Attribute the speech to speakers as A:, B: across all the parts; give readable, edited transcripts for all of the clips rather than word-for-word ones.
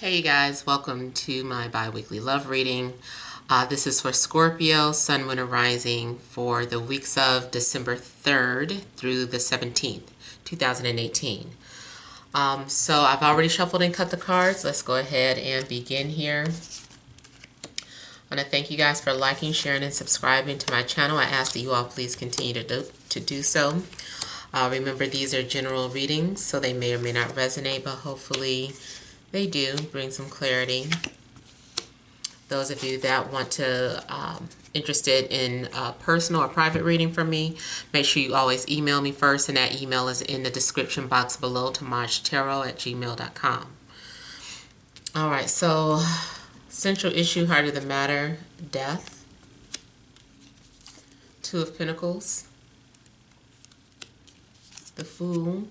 A: Hey guys, welcome to my bi-weekly love reading. This is for Scorpio, Sun, Moon, and Rising for the weeks of December 3rd through the 17th, 2018. So I've already shuffled and cut the cards. Let's go ahead and begin here. I want to thank you guys for liking, sharing, and subscribing to my channel. I ask that you all please continue to do so. Remember, these are general readings, so they may or may not resonate, but hopefully they do bring some clarity. Those of you that want to, interested in personal or private reading from me, make sure you always email me first, and that email is in the description box below, TemajTarot@gmail.com. All right, so central issue, heart of the matter, death. Two of Pentacles, the Fool,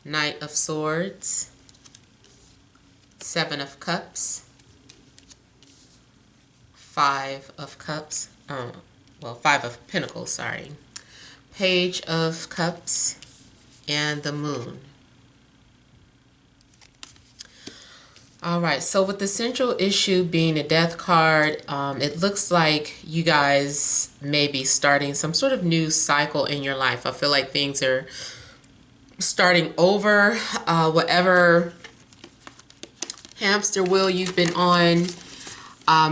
A: Knight of Swords, Seven of Cups, Five of Cups, Five of Pentacles, sorry, Page of Cups, and the Moon. All right, so with the central issue being a death card, it looks like you guys may be starting some sort of new cycle in your life. I feel like things are starting over. Whatever hamster wheel you've been on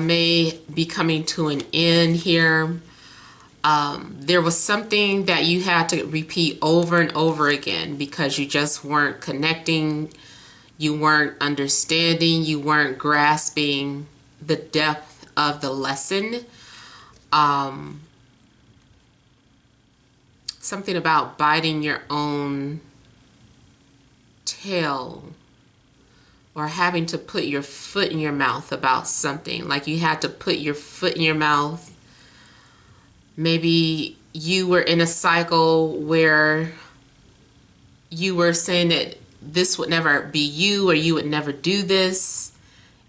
A: may be coming to an end here. There was something that you had to repeat over and over again because you just weren't connecting, you weren't understanding, you weren't grasping the depth of the lesson. Something about biting your own tail, or having to put your foot in your mouth about something. Like you had to put your foot in your mouth. Maybe you were in a cycle where you were saying that this would never be you, or you would never do this,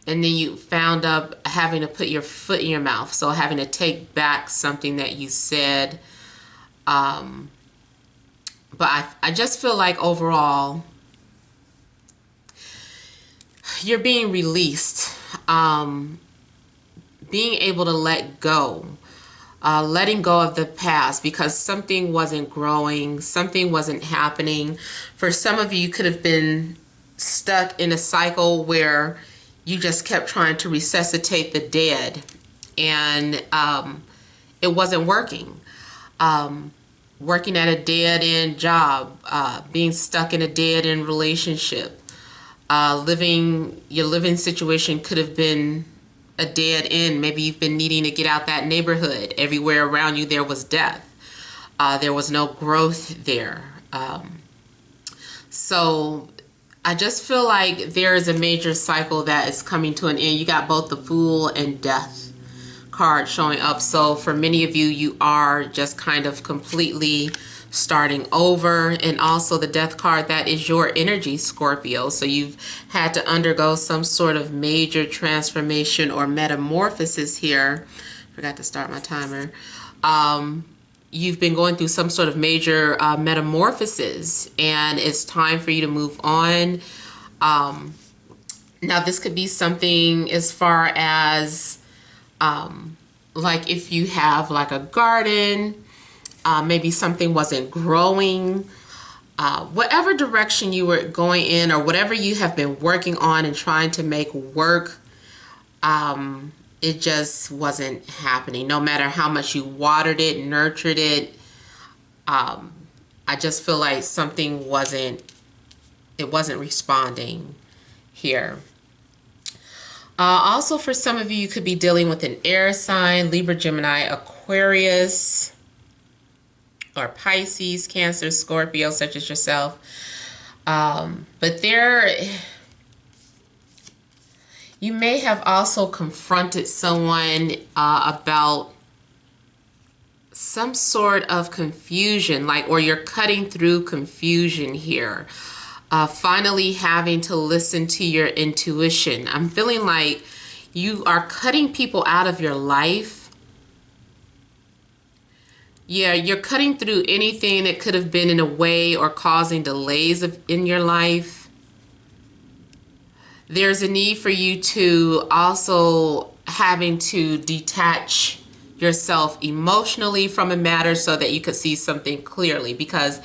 A: and then you found up having to put your foot in your mouth, so having to take back something that you said. But I just feel like overall you're being released, being able to let go, letting go of the past because something wasn't growing, something wasn't happening. For some of you, you could have been stuck in a cycle where you just kept trying to resuscitate the dead, and it wasn't working. Working at a dead-end job, being stuck in a dead-end relationship, your living situation could have been a dead end. Maybe you've been needing to get out that neighborhood. Everywhere around you there was death. There was no growth there. So I just feel like there is a major cycle that is coming to an end. You got both the Fool and Death card showing up. So for many of you, you are just kind of completely starting over. And also the Death card, that is your energy, Scorpio. So you've had to undergo some sort of major transformation or metamorphosis here. Forgot to start my timer. You've been going through some sort of major metamorphosis, and it's time for you to move on. Now this could be something as far as like if you have like a garden, maybe something wasn't growing, whatever direction you were going in, or whatever you have been working on and trying to make work, it just wasn't happening. No matter how much you watered it, nurtured it, I just feel like something wasn't responding here. Also, for some of you, you could be dealing with an air sign, Libra, Gemini, Aquarius, or Pisces, Cancer, Scorpio, such as yourself. But you may have also confronted someone about some sort of confusion, or you're cutting through confusion here. Finally having to listen to your intuition. I'm feeling like you are cutting people out of your life. Yeah, you're cutting through anything that could have been in a way or causing delays in your life. There's a need for you to also having to detach yourself emotionally from a matter so that you could see something clearly, because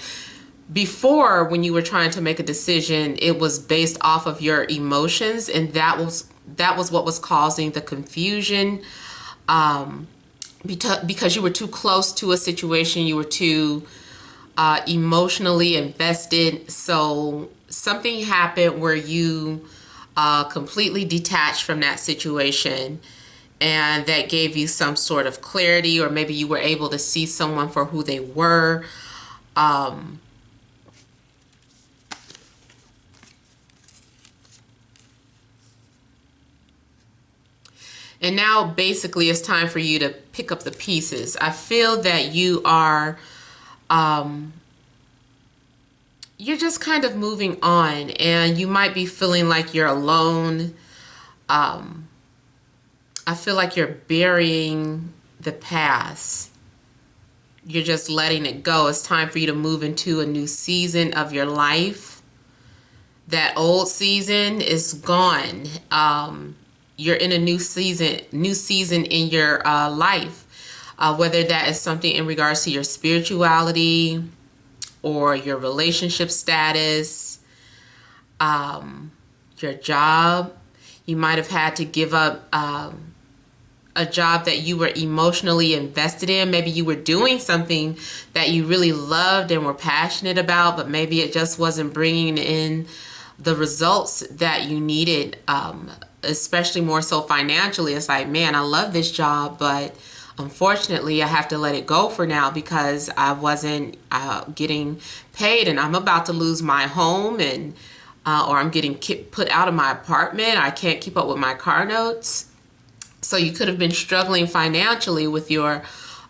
A: before, when you were trying to make a decision, it was based off of your emotions, and that was what was causing the confusion. Because you were too close to a situation, you were too emotionally invested. So something happened where you completely detached from that situation, and that gave you some sort of clarity, or maybe you were able to see someone for who they were. And now basically it's time for you to pick up the pieces. I feel that you're just kind of moving on, and you might be feeling like you're alone. I feel like you're burying the past. You're just letting it go. It's time for you to move into a new season of your life. That old season is gone. You're in a new season in your life. Whether that is something in regards to your spirituality or your relationship status, your job. You might have had to give up a job that you were emotionally invested in. Maybe you were doing something that you really loved and were passionate about, but maybe it just wasn't bringing in the results that you needed, especially more so financially. It's like, man, I love this job, but unfortunately I have to let it go for now because I wasn't getting paid, and I'm about to lose my home, and or I'm getting put out of my apartment. I can't keep up with my car notes. So you could have been struggling financially with your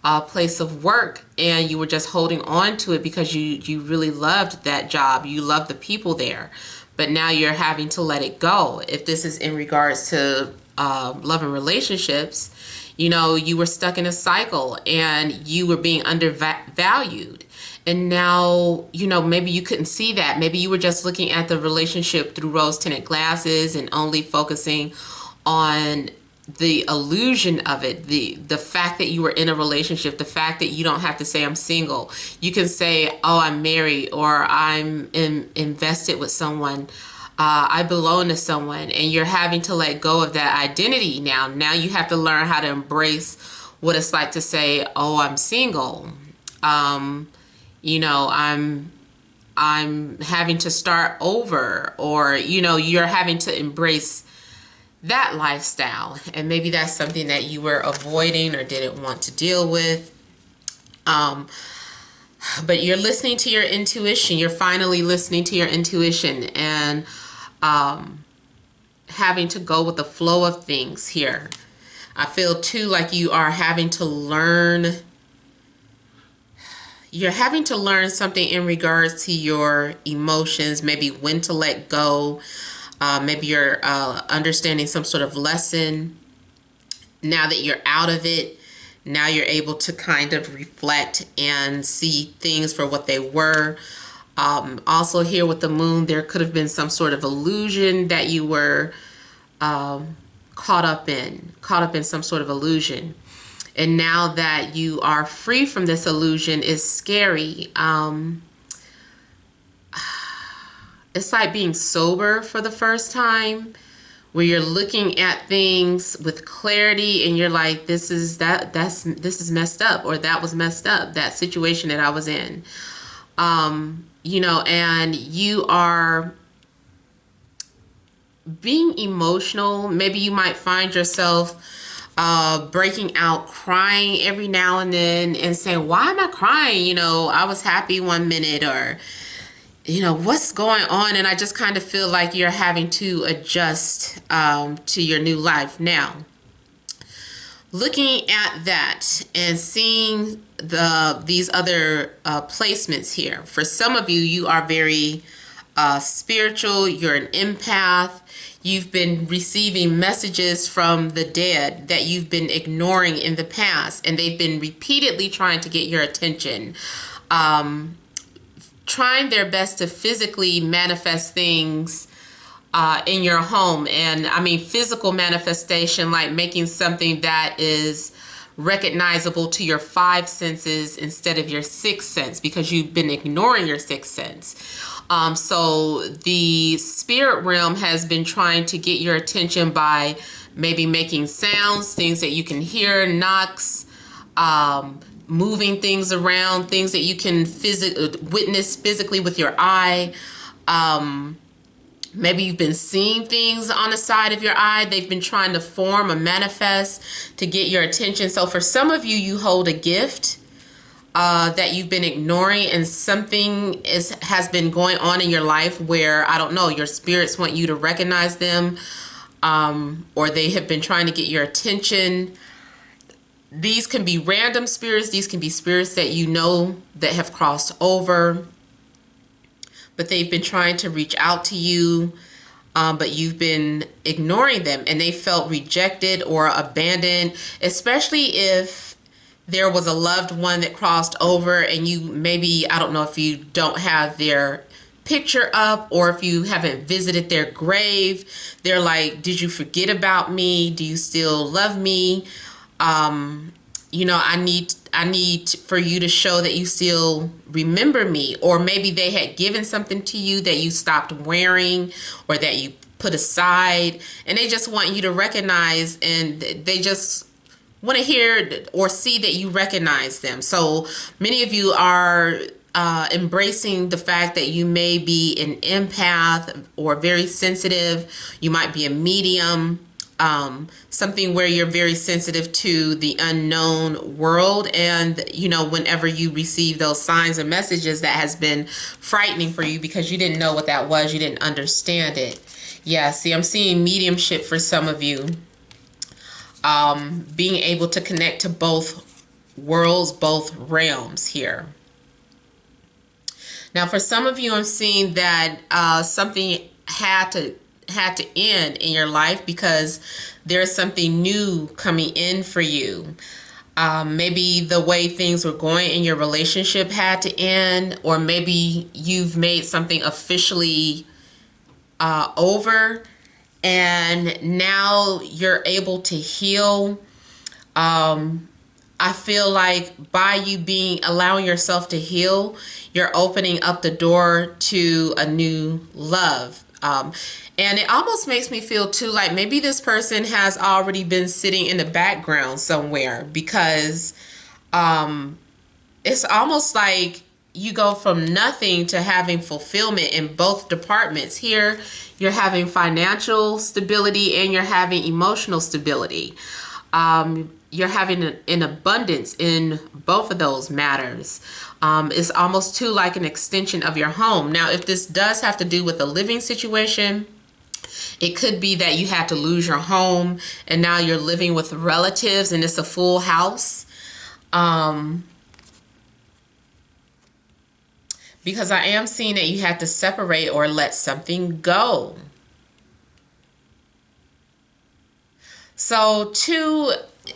A: place of work, and you were just holding on to it because you really loved that job. You loved the people there. But now you're having to let it go. If this is in regards to love and relationships, you were stuck in a cycle and you were being undervalued. And now, maybe you couldn't see that. Maybe you were just looking at the relationship through rose-tinted glasses and only focusing on the illusion of it, the fact that you were in a relationship, the fact that you don't have to say I'm single. You can say, oh, I'm married, or I'm invested with someone. I belong to someone, and you're having to let go of that identity now. Now you have to learn how to embrace what it's like to say, oh, I'm single. I'm having to start over, or, you're having to embrace that lifestyle. And maybe that's something that you were avoiding or didn't want to deal with. But you're listening to your intuition. You're finally listening to your intuition and having to go with the flow of things here. I feel too like you are having to learn. You're having to learn something in regards to your emotions, maybe when to let go. Maybe you're understanding some sort of lesson. Now that you're out of it, now you're able to kind of reflect and see things for what they were. Also here with the moon, there could have been some sort of illusion that you were caught up in some sort of illusion. And now that you are free from this illusion, is scary. It's like being sober for the first time, where you're looking at things with clarity and you're like, this is messed up, or that was messed up, that situation that I was in. And you are being emotional. Maybe you might find yourself breaking out crying every now and then and saying, why am I crying? I was happy one minute, or what's going on? And I just kind of feel like you're having to adjust to your new life. Now, looking at that and seeing these other placements here, for some of you, you are very spiritual. You're an empath. You've been receiving messages from the dead that you've been ignoring in the past, and they've been repeatedly trying to get your attention. Trying their best to physically manifest things in your home. And I mean physical manifestation, like making something that is recognizable to your five senses instead of your sixth sense, because you've been ignoring your sixth sense. So the spirit realm has been trying to get your attention by maybe making sounds, things that you can hear, knocks, moving things around, things that you can witness physically with your eye. Maybe you've been seeing things on the side of your eye. They've been trying to form or manifest to get your attention. So for some of you, you hold a gift that you've been ignoring, and something has been going on in your life where, I don't know, your spirits want you to recognize them, or they have been trying to get your attention. These can be random spirits. These can be spirits that you know that have crossed over, but they've been trying to reach out to you, but you've been ignoring them, and they felt rejected or abandoned, especially if there was a loved one that crossed over and you maybe, I don't know if you don't have their picture up or if you haven't visited their grave. They're like, did you forget about me? Do you still love me? You know, I need for you to show that you still remember me. Or maybe they had given something to you that you stopped wearing or that you put aside, and they just want you to recognize, and they just want to hear or see that you recognize them. So many of you are embracing the fact that you may be an empath or very sensitive. You might be a medium. Something where you're very sensitive to the unknown world, and you know, whenever you receive those signs and messages, that has been frightening for you because you didn't know what that was, you didn't understand it. Yeah, see, I'm seeing mediumship for some of you, being able to connect to both worlds, both realms here. Now for some of you, I'm seeing that something had to end in your life because there's something new coming in for you. Maybe the way things were going in your relationship had to end, or maybe you've made something officially over, and now you're able to heal. I feel like by you allowing yourself to heal, you're opening up the door to a new love. And it almost makes me feel too like maybe this person has already been sitting in the background somewhere, because it's almost like you go from nothing to having fulfillment in both departments. Here, you're having financial stability and you're having emotional stability. You're having an abundance in both of those matters. It's almost too like an extension of your home. Now, if this does have to do with a living situation, it could be that you had to lose your home and now you're living with relatives and it's a full house. Because I am seeing that you had to separate or let something go. So two,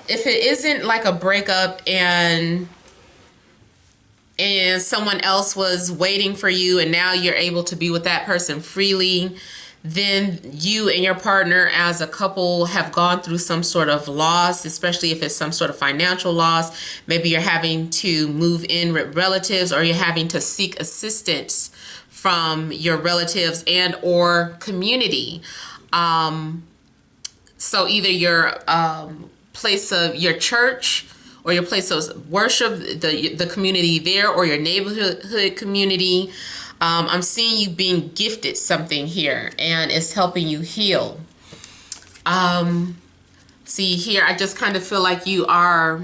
A: if it isn't like a breakup and someone else was waiting for you and now you're able to be with that person freely, then you and your partner as a couple have gone through some sort of loss, especially if it's some sort of financial loss. Maybe you're having to move in with relatives, or you're having to seek assistance from your relatives and or community. So either your place of your church or your place of worship, the community there, or your neighborhood community. I'm seeing you being gifted something here, and it's helping you heal. See here, I just kind of feel like you are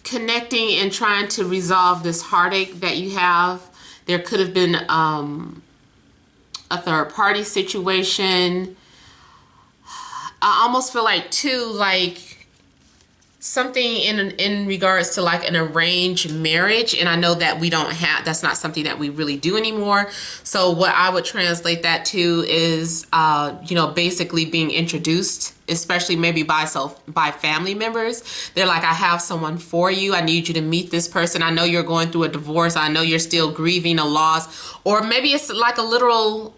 A: connecting and trying to resolve this heartache that you have. There could have been a third party situation. I almost feel like too, like something in regards to like an arranged marriage, and I know that we don't have, that's not something that we really do anymore. So what I would translate that to is you know, basically being introduced, especially maybe by family members. They're like, I have someone for you, I need you to meet this person, I know you're going through a divorce, I know you're still grieving a loss, or maybe it's like a literal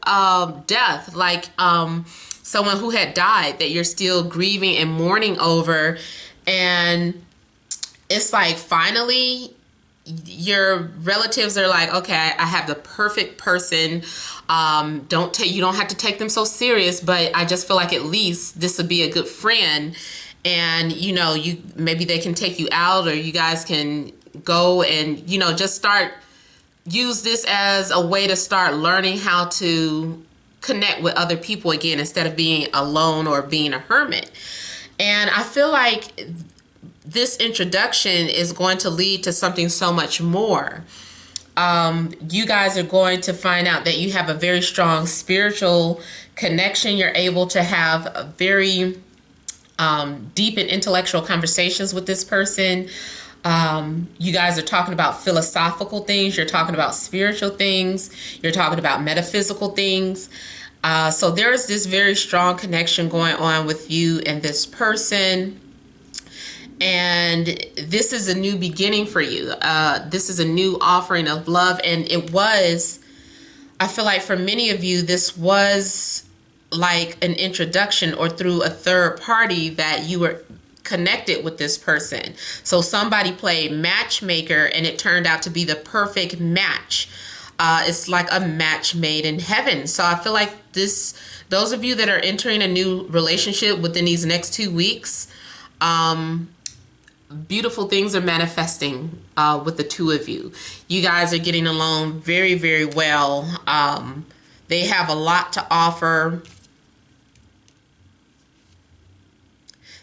A: death, like someone who had died that you're still grieving and mourning over. And it's like, finally, your relatives are like, okay, I have the perfect person. You don't have to take them so serious, but I just feel like at least this would be a good friend. And, you know, maybe they can take you out, or you guys can go and, you know, just use this as a way to start learning how to connect with other people again, instead of being alone or being a hermit. And I feel like this introduction is going to lead to something so much more. You guys are going to find out that you have a very strong spiritual connection. You're able to have a very deep and intellectual conversations with this person. You guys are talking about philosophical things. You're talking about spiritual things. You're talking about metaphysical things. So there's this very strong connection going on with you and this person. And this is a new beginning for you. This is a new offering of love. And I feel like for many of you, this was like an introduction, or through a third party that you were connected with this person. So somebody played matchmaker and it turned out to be the perfect match. It's like a match made in heaven. So I feel like those of you that are entering a new relationship within these next 2 weeks, beautiful things are manifesting with the two of you. You guys are getting along very, very well. They have a lot to offer.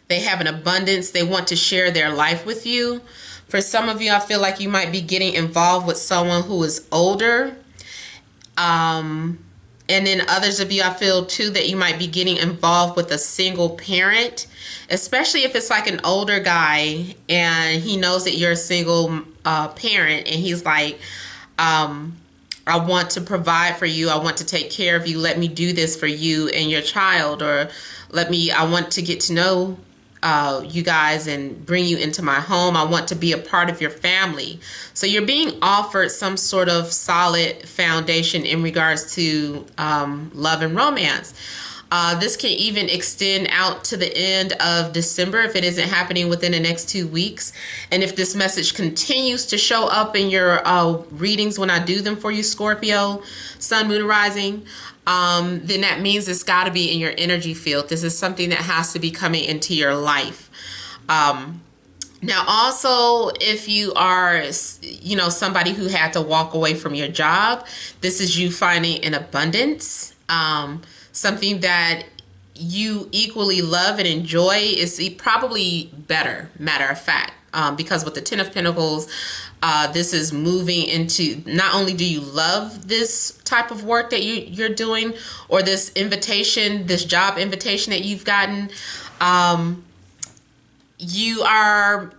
A: They have an abundance. They want to share their life with you. For some of you, I feel like you might be getting involved with someone who is older. And then others of you, I feel too, that you might be getting involved with a single parent, especially if it's like an older guy and he knows that you're a single parent, and he's like, I want to provide for you. I want to take care of you. Let me do this for you and your child, or I want to get to know you guys and bring you into my home. I want to be a part of your family. So you're being offered some sort of solid foundation in regards to love and romance. This can even extend out to the end of December if it isn't happening within the next 2 weeks. And if this message continues to show up in your readings when I do them for you, Scorpio, Sun, Moon, Rising, then that means it's got to be in your energy field. This is something that has to be coming into your life. Now, also, if you are, you know, somebody who had to walk away from your job, this is you finding an abundance. Something that you equally love and enjoy is probably better, matter of fact, because with the Ten of Pentacles, this is moving into, not only do you love this type of work that you're doing, or this invitation, this job invitation that you've gotten, you are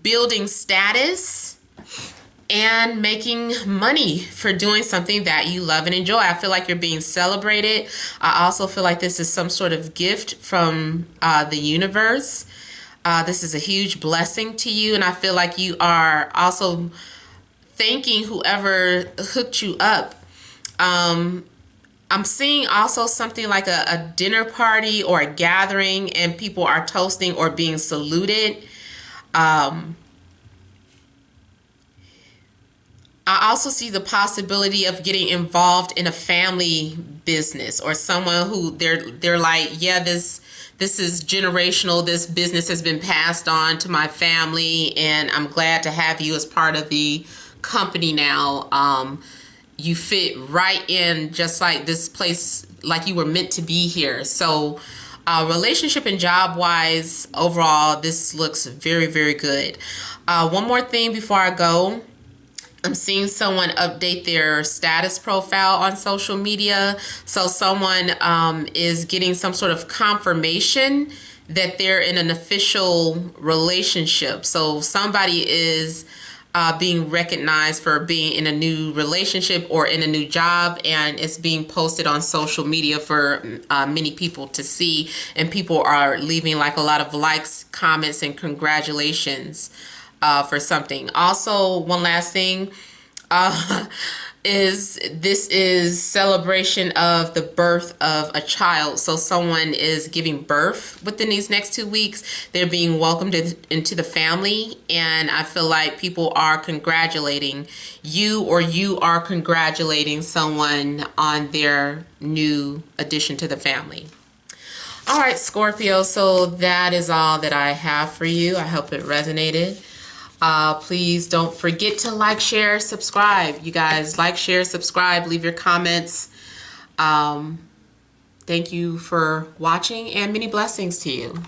A: building status and making money for doing something that you love and enjoy. I feel like you're being celebrated. I also feel like this is some sort of gift from the universe. This is a huge blessing to you. And I feel like you are also thanking whoever hooked you up. I'm seeing also something like a dinner party or a gathering, and people are toasting or being saluted. I also see the possibility of getting involved in a family business, or someone who they're like, yeah, this is generational. This business has been passed on to my family, and I'm glad to have you as part of the company now. You fit right in, just like this place, like you were meant to be here. So relationship and job wise, overall, this looks very, very good. One more thing before I go. I'm seeing someone update their status profile on social media. So someone is getting some sort of confirmation that they're in an official relationship. So somebody is being recognized for being in a new relationship or in a new job, and it's being posted on social media for many people to see, and people are leaving like a lot of likes, comments, and congratulations for something. Also, one last thing, this is celebration of the birth of a child. So someone is giving birth within these next 2 weeks. They're being welcomed into the family, and I feel like people are congratulating you, or you are congratulating someone on their new addition to the family. All right, Scorpio, so that is all that I have for you. I hope it resonated. Please don't forget to like, share, subscribe. You guys, like, share, subscribe, leave your comments. Thank you for watching, and many blessings to you.